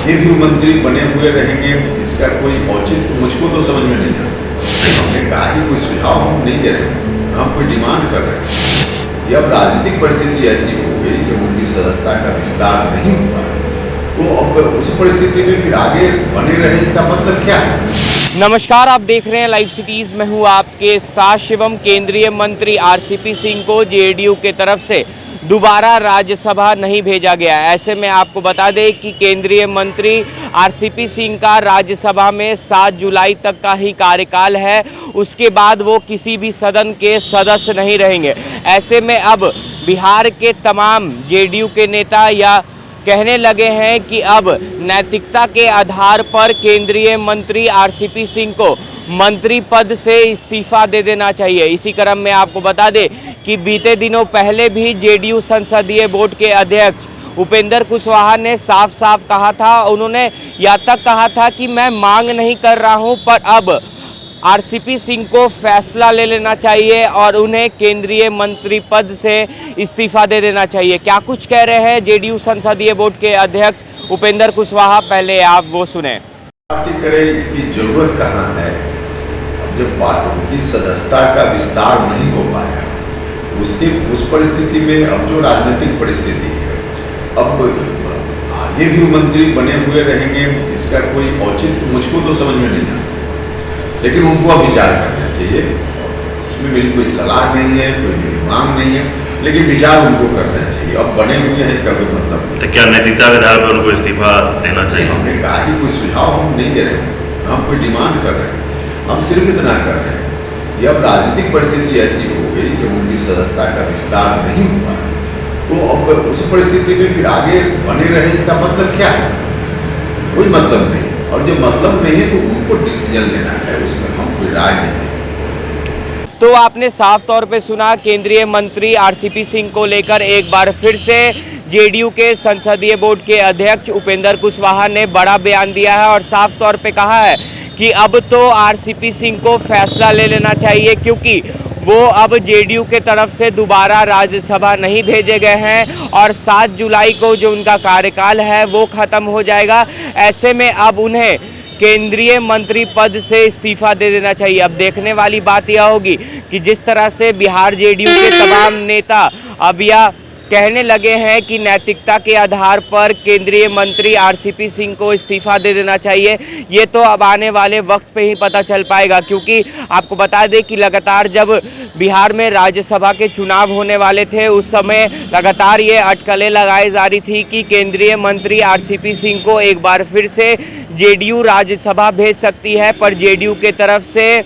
आगे भी मंत्री बने हुए रहेंगे, इसका कोई औचित्य मुझको तो समझ में नहीं आता। हमने कहा कि कोई सुझाव हम नहीं दे रहे हैं, हम कोई डिमांड कर रहे हैं। ये अब राजनीतिक परिस्थिति ऐसी हो गई जब उनकी सदस्यता का विस्तार नहीं हुआ, तो अब उस परिस्थिति में फिर आगे बने रहे, इसका मतलब क्या है? नमस्कार, आप देख रहे हैं लाइव सिटीज में हूँ आपके साथ शिवम। केंद्रीय मंत्री आरसीपी सिंह को जेडीयू के तरफ से दोबारा राज्यसभा नहीं भेजा गया। ऐसे में आपको बता दें कि केंद्रीय मंत्री आरसीपी सिंह का राज्यसभा में 7 जुलाई तक का ही कार्यकाल है। उसके बाद वो किसी भी सदन के सदस्य नहीं रहेंगे। ऐसे में अब बिहार के तमाम जेडीयू के नेता या कहने लगे हैं कि अब नैतिकता के आधार पर केंद्रीय मंत्री आरसीपी सिंह को मंत्री पद से इस्तीफा दे देना चाहिए। इसी क्रम में आपको बता दें कि बीते दिनों पहले भी जेडीयू संसदीय बोर्ड के अध्यक्ष उपेंद्र कुशवाहा ने साफ साफ कहा था, उन्होंने यह तक कहा था कि मैं मांग नहीं कर रहा हूं, पर अब आरसीपी सिंह को फैसला ले लेना चाहिए और उन्हें केंद्रीय मंत्री पद से इस्तीफा दे देना चाहिए। क्या कुछ कह रहे हैं जेडीयू संसदीय बोर्ड के अध्यक्ष उपेंद्र कुशवाहा, पहले आप वो सुने। पार्टी करे, इसकी जरूरत कहाँ है? अब जब पार्टी की सदस्यता का विस्तार नहीं हो पाया, उस परिस्थिति में अब जो राजनीतिक परिस्थिति है, अब आगे भी मंत्री बने हुए रहेंगे, इसका कोई औचित्य मुझको तो समझ में नहीं आता। लेकिन उनको अब विचार करना चाहिए। उसमें मेरी कोई सलाह नहीं है, कोई मेरी मांग नहीं है, लेकिन विचार उनको करना चाहिए। अब बने हुए हैं, इसका कोई मतलब नहीं। तो क्या नैतिकता के आधार पर उनको इस्तीफा देना चाहिए? हमने कहा कि कोई सुझाव हम नहीं दे रहे हैं, हम कोई डिमांड कर रहे हैं। हम सिर्फ इतना कर रहे हैं, ये अब राजनीतिक परिस्थिति ऐसी हो गई जब उनकी सदस्यता का विस्तार नहीं हुआ, तो अब उस परिस्थिति में फिर आगे बने रहे, इसका मतलब क्या है? कोई मतलब नहीं। और जब मतलब नहीं है तो उनको डिसीजन लेना है, उसमें हम कोई राय नहीं देंगे। तो आपने साफ तौर पे सुना, केंद्रीय मंत्री आरसीपी सिंह को लेकर एक बार फिर से जेडीयू के संसदीय बोर्ड के अध्यक्ष उपेंद्र कुशवाहा ने बड़ा बयान दिया है और साफ तौर पे कहा है कि अब तो आरसीपी सिंह को फैसला ले लेना चाहिए, क्योंकि वो अब जेडीयू के तरफ से दोबारा राज्यसभा नहीं भेजे गए हैं और 7 जुलाई को जो उनका कार्यकाल है वो ख़त्म हो जाएगा। ऐसे में अब उन्हें केंद्रीय मंत्री पद से इस्तीफा दे देना चाहिए। अब देखने वाली बात यह होगी कि जिस तरह से बिहार जेडीयू के तमाम नेता अब यह कहने लगे हैं कि नैतिकता के आधार पर केंद्रीय मंत्री आरसीपी सिंह को इस्तीफा दे देना चाहिए, ये तो अब आने वाले वक्त पे ही पता चल पाएगा। क्योंकि आपको बता दें कि लगातार जब बिहार में राज्यसभा के चुनाव होने वाले थे, उस समय लगातार ये अटकलें लगाई जा रही थी कि केंद्रीय मंत्री आरसीपी सिंह को एक बार फिर से जेडीयू राज्यसभा भेज सकती है, पर जेडीयू के तरफ से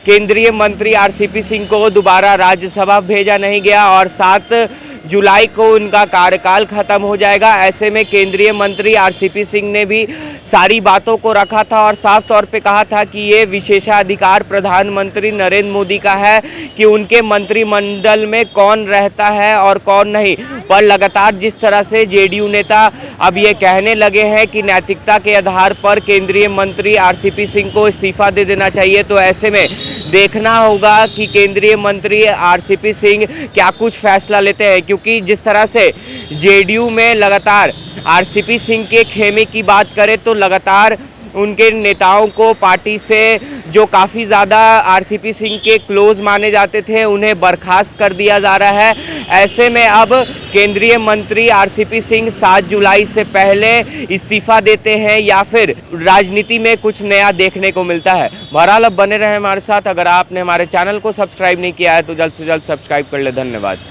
केंद्रीय मंत्री आरसीपी सिंह को दोबारा राज्यसभा भेजा नहीं गया और 7 जुलाई को उनका कार्यकाल खत्म हो जाएगा। ऐसे में केंद्रीय मंत्री आरसीपी सिंह ने भी सारी बातों को रखा था और साफ तौर पे कहा था कि ये विशेषाधिकार प्रधानमंत्री नरेंद्र मोदी का है कि उनके मंत्रिमंडल में कौन रहता है और कौन नहीं। पर लगातार जिस तरह से जेडीयू नेता अब ये कहने लगे हैं कि नैतिकता के आधार पर केंद्रीय मंत्री आरसीपी सिंह को इस्तीफा दे देना चाहिए, तो ऐसे में देखना होगा कि केंद्रीय मंत्री आरसीपी सिंह क्या कुछ फैसला लेते हैं। क्योंकि जिस तरह से जेडीयू में लगातार आरसीपी सिंह के खेमे की बात करें तो लगातार उनके नेताओं को पार्टी से जो काफ़ी ज़्यादा आरसीपी सिंह के क्लोज माने जाते थे, उन्हें बर्खास्त कर दिया जा रहा है। ऐसे में अब केंद्रीय मंत्री आरसीपी सिंह 7 जुलाई से पहले इस्तीफा देते हैं या फिर राजनीति में कुछ नया देखने को मिलता है। बहरहाल अब बने रहें हमारे साथ। अगर आपने हमारे चैनल को सब्सक्राइब नहीं किया है तो जल्द से जल्द सब्सक्राइब कर ले। धन्यवाद।